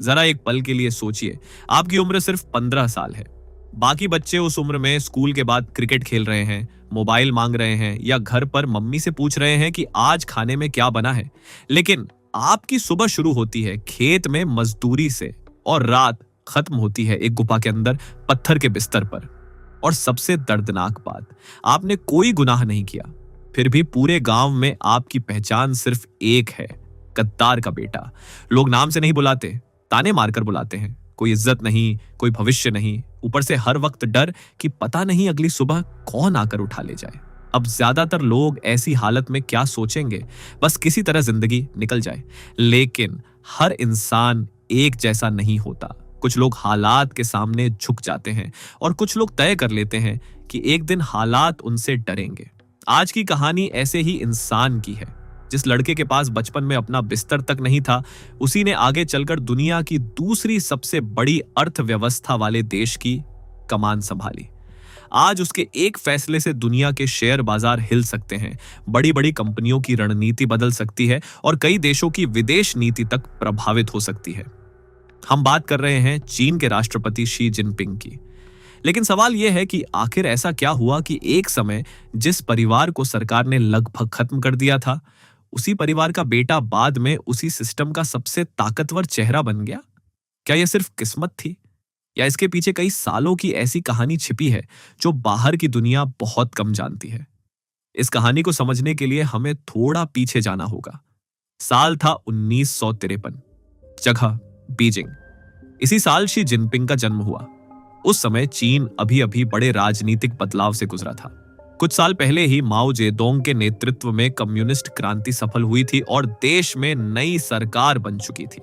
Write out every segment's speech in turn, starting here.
जरा एक पल के लिए सोचिए, आपकी उम्र सिर्फ 15 साल है। बाकी बच्चे उस उम्र में स्कूल के बाद क्रिकेट खेल रहे हैं, मोबाइल मांग रहे हैं या घर पर मम्मी से पूछ रहे हैं कि आज खाने में क्या बना है। लेकिन आपकी सुबह शुरू होती है खेत में मजदूरी से और रात खत्म होती है एक गुफा के अंदर पत्थर के बिस्तर पर। और सबसे दर्दनाक बात, आपने कोई गुनाह नहीं किया, फिर भी पूरे गांव में आपकी पहचान सिर्फ एक है, गद्दार का बेटा। लोग नाम से नहीं बुलाते, ताने मारकर बुलाते हैं। कोई इज्जत नहीं, कोई भविष्य नहीं, ऊपर से हर वक्त डर कि पता नहीं अगली सुबह कौन आकर उठा ले जाए। अब ज्यादातर लोग ऐसी हालत में क्या सोचेंगे, बस किसी तरह जिंदगी निकल जाए। लेकिन हर इंसान एक जैसा नहीं होता। कुछ लोग हालात के सामने झुक जाते हैं और कुछ लोग तय कर लेते हैं कि एक दिन हालात उनसे डरेंगे। आज की कहानी ऐसे ही इंसान की है। जिस लड़के के पास बचपन में अपना बिस्तर तक नहीं था, उसी ने आगे चलकर दुनिया की दूसरी सबसे बड़ी अर्थव्यवस्था वाले देश की कमान संभाली। आज उसके एक फैसले से दुनिया के शेयर बाजार हिल सकते हैं, बड़ी बड़ी कंपनियों की रणनीति बदल सकती है और कई देशों की विदेश नीति तक प्रभावित हो सकती है। हम बात कर रहे हैं चीन के राष्ट्रपति शी जिनपिंग की। लेकिन सवाल यह है कि आखिर ऐसा क्या हुआ कि एक समय जिस परिवार को सरकार ने लगभग खत्म कर दिया था, उसी परिवार का बेटा बाद में उसी सिस्टम का सबसे ताकतवर चेहरा बन गया? क्या यह सिर्फ किस्मत थी, या इसके पीछे कई सालों की ऐसी कहानी छिपी है जो बाहर की दुनिया बहुत कम जानती है? इस कहानी को समझने के लिए हमें थोड़ा पीछे जाना होगा। साल था 1953, जगह बीजिंग। इसी साल शी जिनपिंग का जन्म हुआ। उस समय चीन अभी अभी बड़े राजनीतिक बदलाव से गुजरा था। कुछ साल पहले ही माओ जेडोंग के नेतृत्व में कम्युनिस्ट क्रांति सफल हुई थी और देश में नई सरकार बन चुकी थी।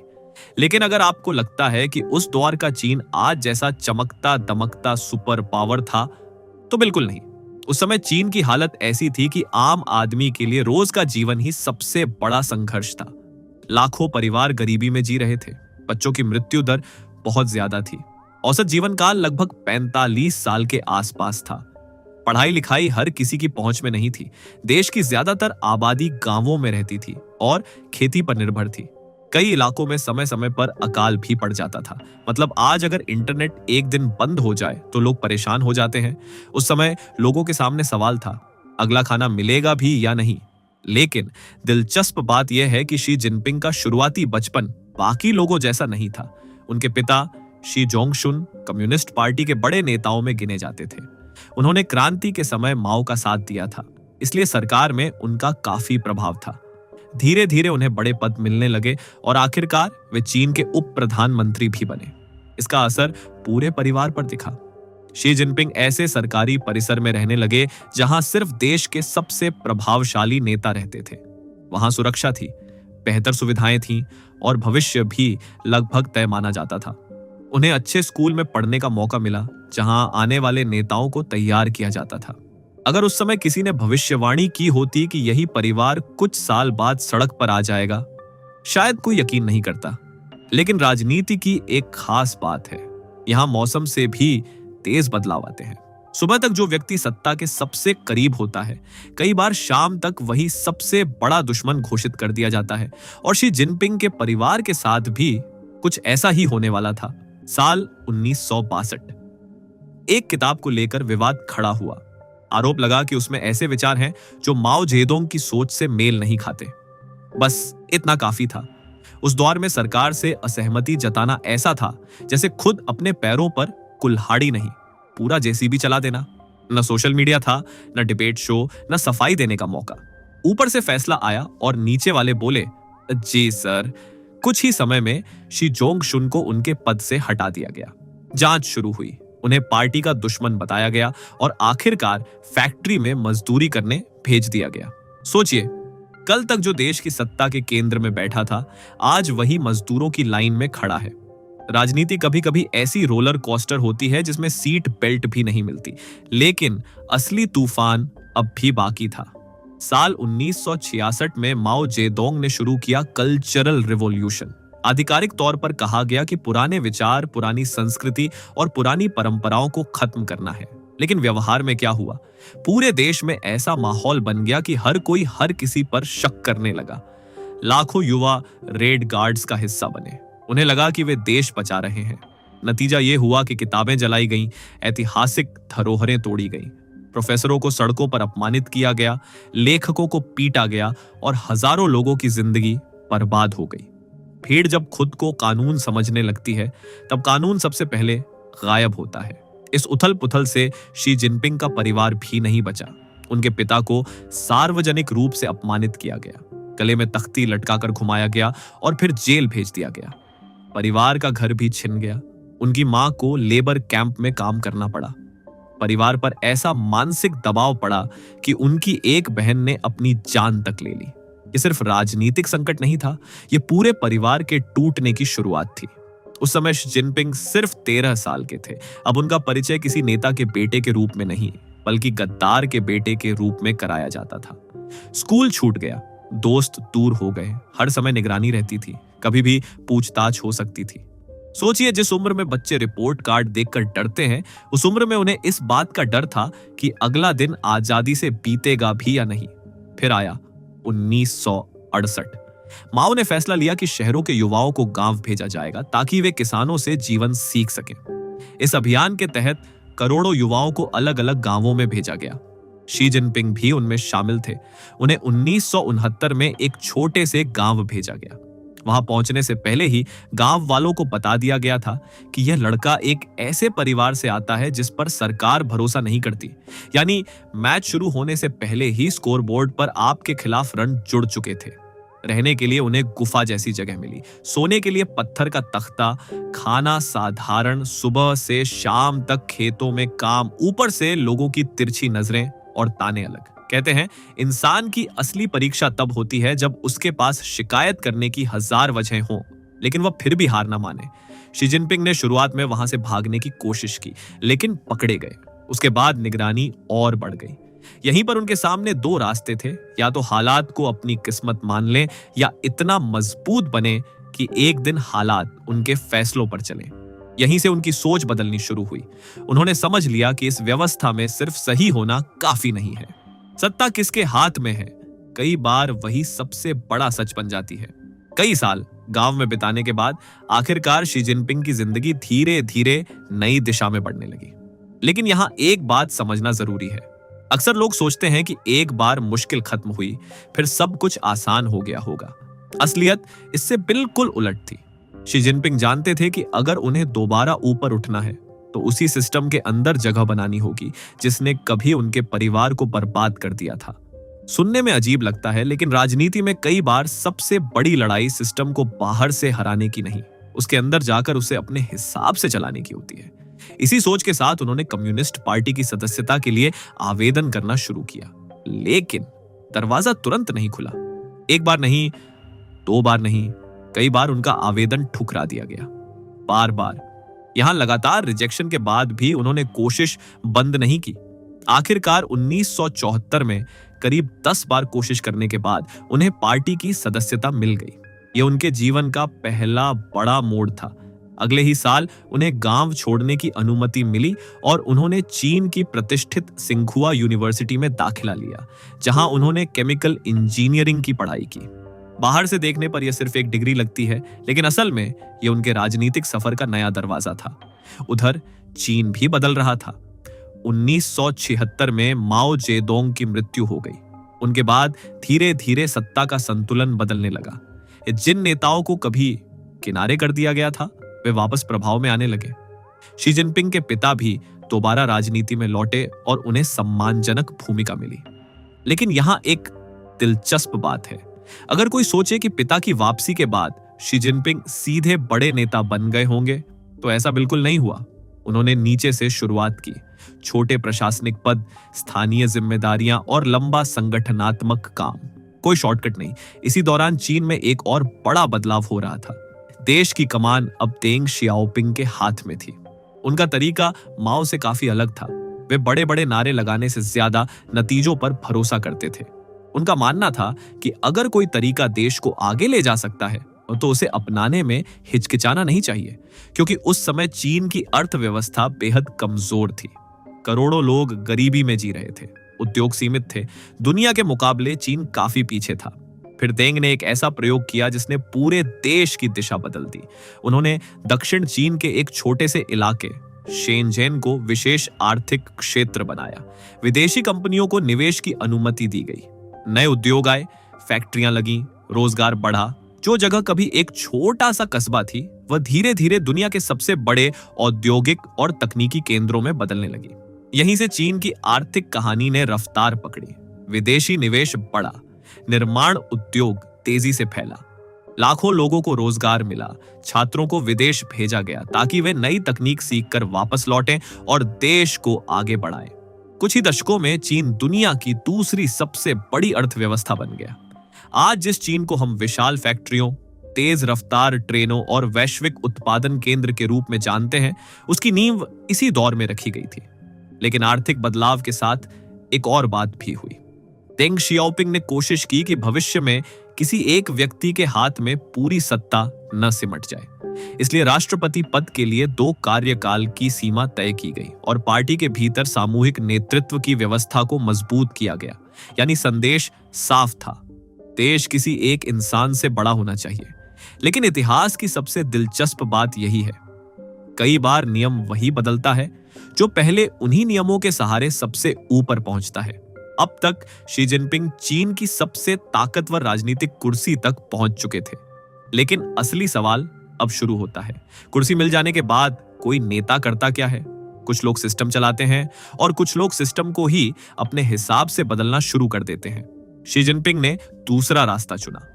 लेकिन अगर आपको लगता है कि उस दौर का चीन आज जैसा चमकता दमकता सुपर पावर था, तो बिल्कुल नहीं। उस समय चीन की हालत ऐसी थी कि आम आदमी के लिए रोज का जीवन ही सबसे बड़ा संघर्ष था। लाखों परिवार गरीबी में जी रहे थे। बच्चों की मृत्यु दर बहुत ज्यादा थी। औसत जीवन काल लगभग 45 साल के आसपास था। पढ़ाई लिखाई हर किसी की पहुंच में नहीं थी। देश की ज्यादातर आबादी गांवों में रहती थी और खेती पर निर्भर थी। कई इलाकों में समय समय पर अकाल भी पड़ जाता था। मतलब आज अगर इंटरनेट एक दिन बंद हो जाए तो लोग परेशान हो जाते हैं। उस समय लोगों के सामने सवाल था, अगला खाना मिलेगा भी या नहीं। लेकिन दिलचस्प बात यह है कि शी जिनपिंग का शुरुआती बचपन बाकी लोगों जैसा नहीं था। उनके पिता शी जोंगशुन कम्युनिस्ट पार्टी के बड़े नेताओं में गिने जाते थे। उन्होंने क्रांति के समय माओ का साथ दिया था, इसलिए सरकार में उनका काफी प्रभाव था। धीरे धीरे उन्हें बड़े पद मिलने लगे और आखिरकार वे चीन के उप प्रधानमंत्री भी बने। इसका असर पूरे परिवार पर दिखा। शी जिनपिंग ऐसे सरकारी परिसर में रहने लगे जहां सिर्फ देश के सबसे प्रभावशाली नेता रहते थे। वहां सुरक्षा थी, बेहतर सुविधाएं थीं और भविष्य भी लगभग तय माना जाता था। उन्हें अच्छे स्कूल में पढ़ने का मौका मिला जहां आने वाले नेताओं को तैयार किया जाता था। अगर उस समय किसी ने भविष्यवाणी की होती कि यही परिवार कुछ साल बाद सड़क पर आ जाएगा, शायद कोई यकीन नहीं करता। लेकिन राजनीति की एक खास बात है, यहां मौसम से भी तेज बदलाव आते हैं। सुबह तक जो व्यक्ति सत्ता के सबसे करीब होता है, कई बार शाम तक वही सबसे बड़ा दुश्मन घोषित कर दिया जाता है। और शी जिनपिंग के परिवार के साथ भी कुछ ऐसा ही होने वाला था। साल 1962, एक किताब को लेकर विवाद खड़ा हुआ। आरोप लगा कि उसमें ऐसे विचार हैं जो माओ जेडोंग की सोच से मेल नहीं खाते। बस इतना काफी था। उस दौर में सरकार से असहमति जताना ऐसा था जैसे खुद अपने पैरों पर कुल्हाड़ी नहीं, पूरा जेसीबी चला देना। न सोशल मीडिया था, न डिबेट शो, न सफाई देने का मौका। ऊपर से फैसला आया और नीचे वाले बोले, जी सर। कुछ ही समय में शी जोंगशुन को उनके पद से हटा दिया गया। जांच शुरू हुई, उन्हें पार्टी का दुश्मन बताया गया और आखिरकार फैक्ट्री में मजदूरी करने भेज दिया गया। सोचिए, कल तक जो देश की सत्ता के केंद्र में बैठा था, आज वही मजदूरों की लाइन में खड़ा है। राजनीति कभी कभी ऐसी रोलर कोस्टर होती है जिसमें सीट बेल्ट भी नहीं मिलती। लेकिन असली तूफान अब भी बाकी था। साल 1966 में माओ जेडोंग ने शुरू किया कल्चरल रिवॉल्यूशन। आधिकारिक तौर पर कहा गया कि पुराने विचार, पुरानी संस्कृति और पुरानी परंपराओं को खत्म करना है। लेकिन व्यवहार में क्या हुआ? पूरे देश में ऐसा माहौल बन गया कि हर कोई हर किसी पर शक करने लगा। लाखों युवा रेड गार्ड्स का हिस्सा बने। उन्हें लगा कि वे देश बचा रहे हैं। नतीजा ये हुआ कि किताबें जलाई गईं, ऐतिहासिक धरोहरें तोड़ी गईं, प्रोफेसरों को सड़कों पर अपमानित किया गया, लेखकों को पीटा गया और हजारों लोगों की जिंदगी बर्बाद हो गई। भीड़ जब खुद को कानून समझने लगती है, तब कानून सबसे पहले गायब होता है। इस उथल पुथल से शी जिनपिंग का परिवार भी नहीं बचा। उनके पिता को सार्वजनिक रूप से अपमानित किया गया, गले में तख्ती लटकाकर घुमाया गया और फिर जेल भेज दिया गया। परिवार का घर भी छिन गया। उनकी मां को लेबर कैंप में काम करना पड़ा। परिवार पर ऐसा मानसिक दबाव पड़ा कि उनकी एक बहन ने अपनी जान तक ले ली। ये सिर्फ राजनीतिक संकट नहीं था, ये पूरे परिवार के टूटने की शुरुआत थी। उस समय शी जिनपिंग सिर्फ 13 साल के थे। अब उनका परिचय किसी नेता के बेटे के रूप में नहीं, बल्कि गद्दार के बेटे के रूप में कराया जाता था। स्कूल छूट गया, दोस्त दूर हो गए, हर समय निगरानी रहती थी, कभी भी पूछताछ हो सकती थी। सोचिए, जिस उम्र में बच्चे रिपोर्ट कार्ड देखकर डरते हैं, उस उम्र में उन्हें इस बात का डर था कि अगला दिन आजादी से बीतेगा भी या नहीं। फिर आया 1968। माओ ने फैसला लिया कि शहरों के युवाओं को गांव भेजा जाएगा ताकि वे किसानों से जीवन सीख सकें। इस अभियान के तहत करोड़ों युवाओं को अलग अलग गांवों में भेजा गया। शी जिनपिंग भी उनमें शामिल थे। उन्हें 1969 में एक छोटे से गांव भेजा गया। वहां पहुंचने से पहले ही गांव वालों को बता दिया गया था कि यह लड़का एक ऐसे परिवार से आता है जिस पर सरकार भरोसा नहीं करती। यानी मैच शुरू होने से पहले ही स्कोरबोर्ड पर आपके खिलाफ रन जुड़ चुके थे। रहने के लिए उन्हें गुफा जैसी जगह मिली, सोने के लिए पत्थर का तख्ता, खाना साधारण, सुबह से शाम तक खेतों में काम, ऊपर से लोगों की तिरछी नजरें और ताने अलग। कहते हैं, इंसान की असली परीक्षा तब होती है जब उसके पास शिकायत करने की 1000 वजह हों, लेकिन वह फिर भी हार ना माने। शी जिनपिंग ने शुरुआत में वहां से भागने की कोशिश की, लेकिन पकड़े गए। उसके बाद निगरानी और बढ़ गई। यहीं पर उनके सामने 2 रास्ते थे, या तो हालात को अपनी किस्मत मान लें या इतना मजबूत बने कि एक दिन हालात उनके फैसलों पर चलें। यहीं से उनकी सोच बदलनी शुरू हुई। उन्होंने समझ लिया कि इस व्यवस्था में सिर्फ सही होना काफी नहीं है। सत्ता किसके हाथ में है, कई बार वही सबसे बड़ा सच बन जाती है। कई साल गांव में बिताने के बाद आखिरकार शी जिनपिंग की जिंदगी धीरे धीरे नई दिशा में बढ़ने लगी। लेकिन यहां एक बात समझना जरूरी है। अक्सर लोग सोचते हैं कि एक बार मुश्किल खत्म हुई, फिर सब कुछ आसान हो गया होगा। असलियत इससे बिल्कुल उलट थी। शी जिनपिंग जानते थे कि अगर उन्हें दोबारा ऊपर उठना है तो उसी सिस्टम के अंदर जगह बनानी होगी जिसने कभी उनके परिवार को बर्बाद कर दिया था। सुनने में अजीब लगता है, लेकिन राजनीति में कई बार सबसे बड़ी लड़ाई सिस्टम को बाहर से हराने की नहीं, उसके अंदर जाकर उसे अपने हिसाब से चलाने की होती है। इसी सोच के साथ उन्होंने कम्युनिस्ट पार्टी की सदस्यता के लिए आवेदन करना शुरू किया। लेकिन दरवाजा तुरंत नहीं खुला। एक बार नहीं, 2 बार नहीं, कई बार उनका आवेदन ठुकरा दिया गया। बार बार। यहां लगातार रिजेक्शन के बाद भी उन्होंने कोशिश बंद नहीं की। आखिरकार 1974 में करीब 10 बार कोशिश करने के बाद उन्हें पार्टी की सदस्यता मिल गई। यह उनके जीवन का पहला बड़ा मोड़ था। अगले ही साल उन्हें गांव छोड़ने की अनुमति मिली और उन्होंने चीन की प्रतिष्ठित सिंघुआ यूनिवर्सिटी में दाखिला लिया, जहां उन्होंने केमिकल इंजीनियरिंग की पढ़ाई की। बाहर से देखने पर यह सिर्फ एक डिग्री लगती है, लेकिन असल में यह उनके राजनीतिक सफर का नया दरवाजा था। उधर चीन भी बदल रहा था। 1976 में माओ जेडोंग की मृत्यु हो गई। उनके बाद धीरे धीरे सत्ता का संतुलन बदलने लगा। जिन नेताओं को कभी किनारे कर दिया गया था, वे वापस प्रभाव में आने लगे। शी जिनपिंग के पिता भी दोबारा राजनीति में लौटे और उन्हें सम्मानजनक भूमिका मिली। लेकिन यहां एक दिलचस्प बात है। अगर कोई सोचे कि पिता की वापसी के बाद शी जिनपिंग सीधे बड़े नेता बन गए होंगे, तो ऐसा बिल्कुल नहीं हुआ। उन्होंने नीचे से शुरुआत की। छोटे प्रशासनिक पद, स्थानीय जिम्मेदारियां और लंबा संगठनात्मक काम। कोई शॉर्टकट नहीं। इसी दौरान चीन में एक और बड़ा बदलाव हो रहा था। देश की कमान अब देंग शियाओपिंग के हाथ में थी। उनका तरीका माओ से काफी अलग था। वे बड़े बड़े नारे लगाने से ज्यादा नतीजों पर भरोसा करते थे। उनका मानना था कि अगर कोई तरीका देश को आगे ले जा सकता है तो उसे अपनाने में हिचकिचाना नहीं चाहिए, क्योंकि उस समय चीन की अर्थव्यवस्था बेहद कमजोर थी। करोड़ों लोग गरीबी में जी रहे थे, उद्योग सीमित थे। दुनिया के मुकाबले चीन काफी पीछे था। फिर देंग ने एक ऐसा प्रयोग किया जिसने पूरे देश की दिशा बदल दी। उन्होंने दक्षिण चीन के एक छोटे से इलाके शेनजेन को विशेष आर्थिक क्षेत्र बनाया। विदेशी कंपनियों को निवेश की अनुमति दी गई, नए उद्योग आए, फैक्ट्रियां लगी, रोजगार बढ़ा। जो जगह कभी एक छोटा सा कस्बा थी वह धीरे धीरे दुनिया के सबसे बड़े औद्योगिक और तकनीकी केंद्रों में बदलने लगी। यहीं से चीन की आर्थिक कहानी ने रफ्तार पकड़ी। विदेशी निवेश बढ़ा, निर्माण उद्योग तेजी से फैला, लाखों लोगों को रोजगार मिला, छात्रों को विदेश भेजा गया ताकि वे नई तकनीक सीखकर वापस लौटें और देश को आगे बढ़ाएं। कुछ ही दशकों में चीन दुनिया की दूसरी सबसे बड़ी अर्थव्यवस्था बन गया। आज जिस चीन को हम विशाल फैक्ट्रियों, तेज रफ्तार ट्रेनों और वैश्विक उत्पादन केंद्र के रूप में जानते हैं, उसकी नींव इसी दौर में रखी गई थी। लेकिन आर्थिक बदलाव के साथ एक और बात भी हुई। डेंग शियाओपिंग ने कोशिश की कि भविष्य में किसी एक व्यक्ति के हाथ में पूरी सत्ता न सिमट जाए। इसलिए राष्ट्रपति पद के लिए 2 कार्यकाल की सीमा तय की गई और पार्टी के भीतर सामूहिक नेतृत्व की व्यवस्था को मजबूत किया गया। यानी संदेश साफ था, देश किसी एक इंसान से बड़ा होना चाहिए। लेकिन इतिहास की सबसे दिलचस्प बात यही है, कई बार नियम वही बदलता है जो पहले उन्हीं नियमों के सहारे सबसे ऊपर पहुंचता है। अब तक शी जिनपिंग चीन की सबसे ताकतवर राजनीतिक कुर्सी तक पहुंच चुके थे। लेकिन असली सवाल अब शुरू होता है। कुर्सी मिल जाने के बाद कोई नेता करता क्या है? कुछ लोग सिस्टम चलाते हैं और कुछ लोग सिस्टम को ही अपने हिसाब से बदलना शुरू कर देते हैं। शी जिनपिंग ने दूसरा रास्ता चुना।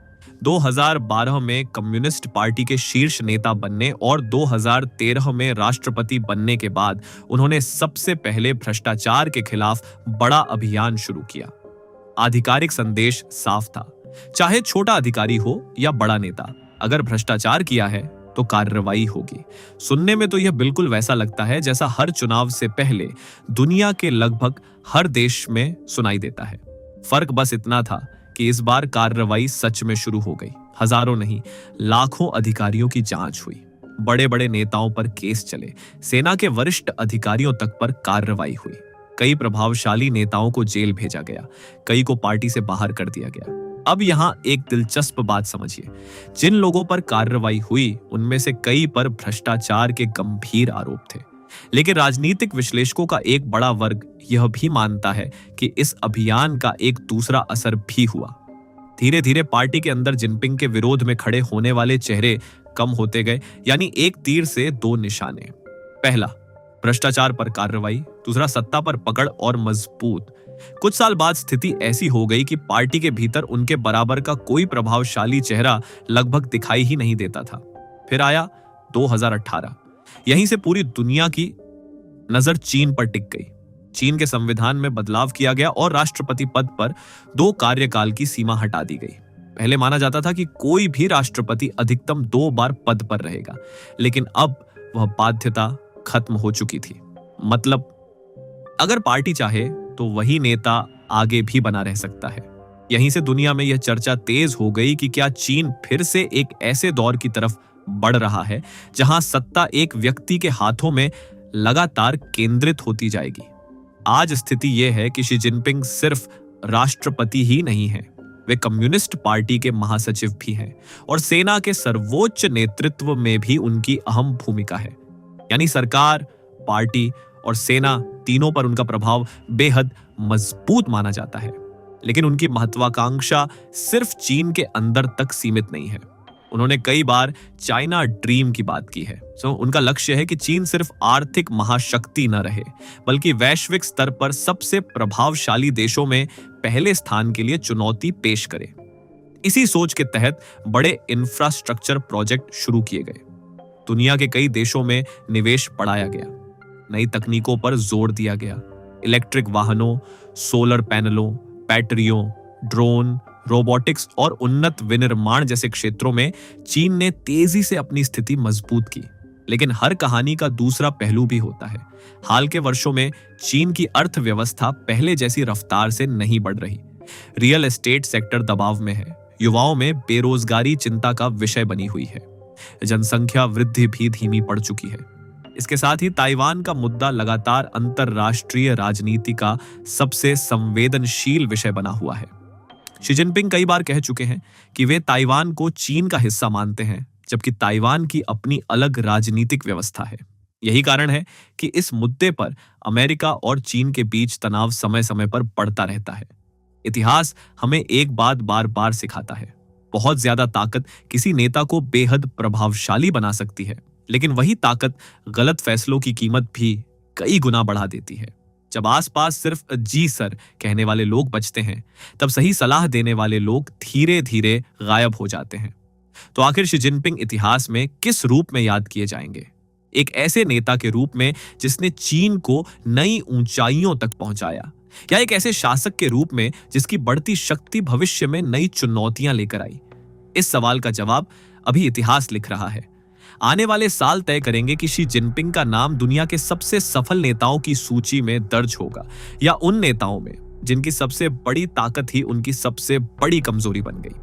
2012 में कम्युनिस्ट पार्टी के शीर्ष नेता बनने और 2013 में राष्ट्रपति बनने के बाद उन्होंने सबसे पहले भ्रष्टाचार के खिलाफ बड़ा अभियान शुरू किया। आधिकारिक संदेश साफ था, चाहे छोटा अधिकारी हो या बड़ा नेता, अगर भ्रष्टाचार किया है तो कार्रवाई होगी। सुनने में तो यह बिल्कुल वैसा लगता है जैसा हर चुनाव से पहले दुनिया के लगभग हर देश में सुनाई देता है। फर्क बस इतना था कि इस बार कार्रवाई सच में शुरू हो गई। हजारों नहीं, लाखों अधिकारियों की जांच हुई, बड़े बड़े नेताओं पर केस चले, सेना के वरिष्ठ अधिकारियों तक पर कार्रवाई हुई। कई प्रभावशाली नेताओं को जेल भेजा गया, कई को पार्टी से बाहर कर दिया गया। अब यहां एक दिलचस्प बात समझिए, जिन लोगों पर कार्रवाई हुई उनमें से कई पर भ्रष्टाचार के गंभीर आरोप थे। लेकिन राजनीतिक विश्लेषकों का एक बड़ा वर्ग यह भी मानता है कि इस अभियान का एक दूसरा असर भी हुआ। धीरे धीरे पार्टी के अंदर जिनपिंग के विरोध में खड़े होने वाले चेहरे कम होते गए, यानी एक तीर से 2 निशाने। पहला, भ्रष्टाचार पर कार्रवाई, दूसरा सत्ता पर पकड़ और मजबूत। कुछ साल बाद स्थिति ऐसी हो गई कि पार्टी के भीतर उनके बराबर का कोई प्रभावशाली चेहरा लगभग दिखाई ही नहीं देता था। फिर आया 2018। यहीं से पूरी दुनिया की नजर चीन पर टिक गई। चीन के संविधान में बदलाव किया गया और राष्ट्रपति पद पर 2 कार्यकाल की सीमा हटा दी गई। पहले माना जाता था कि कोई भी राष्ट्रपति अधिकतम 2 बार पद पर रहेगा, लेकिन अब वह बाध्यता खत्म हो चुकी थी। मतलब अगर पार्टी चाहे तो वही नेता आगे भी बना रह सकता है। यहीं से दुनिया में यह चर्चा तेज हो गई कि क्या चीन फिर से एक ऐसे दौर की तरफ बढ़ रहा है जहां सत्ता एक व्यक्ति के हाथों में लगातार केंद्रित होती जाएगी। आज स्थिति यह है कि शी जिनपिंग सिर्फ राष्ट्रपति ही नहीं है, वे कम्युनिस्ट पार्टी के महासचिव भी हैं और सेना के सर्वोच्च नेतृत्व में भी उनकी अहम भूमिका है। यानी सरकार, पार्टी और सेना तीनों पर उनका प्रभाव बेहद मजबूत माना जाता है। लेकिन उनकी महत्वाकांक्षा सिर्फ चीन के अंदर तक सीमित नहीं है। उन्होंने कई बार चाइना ड्रीम की बात की है। उनका लक्ष्य है कि चीन सिर्फ आर्थिक महाशक्ति न रहे, बल्कि वैश्विक स्तर पर सबसे प्रभावशाली देशों में पहले स्थान के लिए चुनौती पेश करे। इसी सोच के तहत बड़े इंफ्रास्ट्रक्चर प्रोजेक्ट शुरू किए गए। दुनिया के कई देशों में निवेश बढ़ाया गया, नई तकनीकों पर जोर दिया गया। इलेक्ट्रिक वाहनों, सोलर पैनलों, बैटरियों, ड्रोन, रोबोटिक्स और उन्नत विनिर्माण जैसे क्षेत्रों में चीन ने तेजी से अपनी स्थिति मजबूत की। लेकिन हर कहानी का दूसरा पहलू भी होता है। हाल के वर्षों में चीन की अर्थव्यवस्था पहले जैसी रफ्तार से नहीं बढ़ रही। रियल एस्टेट सेक्टर दबाव में है, युवाओं में बेरोजगारी चिंता का विषय बनी हुई है, जनसंख्या वृद्धि भी धीमी पड़ चुकी है। इसके साथ ही ताइवान का मुद्दा लगातार अंतरराष्ट्रीय राजनीति का सबसे संवेदनशील विषय बना हुआ है। शी जिनपिंग कई बार कह चुके हैं कि वे ताइवान को चीन का हिस्सा मानते हैं, जबकि ताइवान की अपनी अलग राजनीतिक व्यवस्था है। यही कारण है कि इस मुद्दे पर अमेरिका और चीन के बीच तनाव समय समय पर बढ़ता रहता है। इतिहास हमें एक बात बार बार सिखाता है, बहुत ज्यादा ताकत किसी नेता को बेहद प्रभावशाली बना सकती है, लेकिन वही ताकत गलत फैसलों की कीमत भी कई गुना बढ़ा देती है। जब आसपास सिर्फ जी सर कहने वाले लोग बचते हैं, तब सही सलाह देने वाले लोग धीरे धीरे गायब हो जाते हैं। तो आखिर शी जिनपिंग इतिहास में किस रूप में याद किए जाएंगे? एक ऐसे नेता के रूप में जिसने चीन को नई ऊंचाइयों तक पहुंचाया, या एक ऐसे शासक के रूप में जिसकी बढ़ती शक्ति भविष्य में नई चुनौतियां लेकर आई? इस सवाल का जवाब अभी इतिहास लिख रहा है। आने वाले साल तय करेंगे कि शी जिनपिंग का नाम दुनिया के सबसे सफल नेताओं की सूची में दर्ज होगा, या उन नेताओं में जिनकी सबसे बड़ी ताकत ही उनकी सबसे बड़ी कमजोरी बन गई।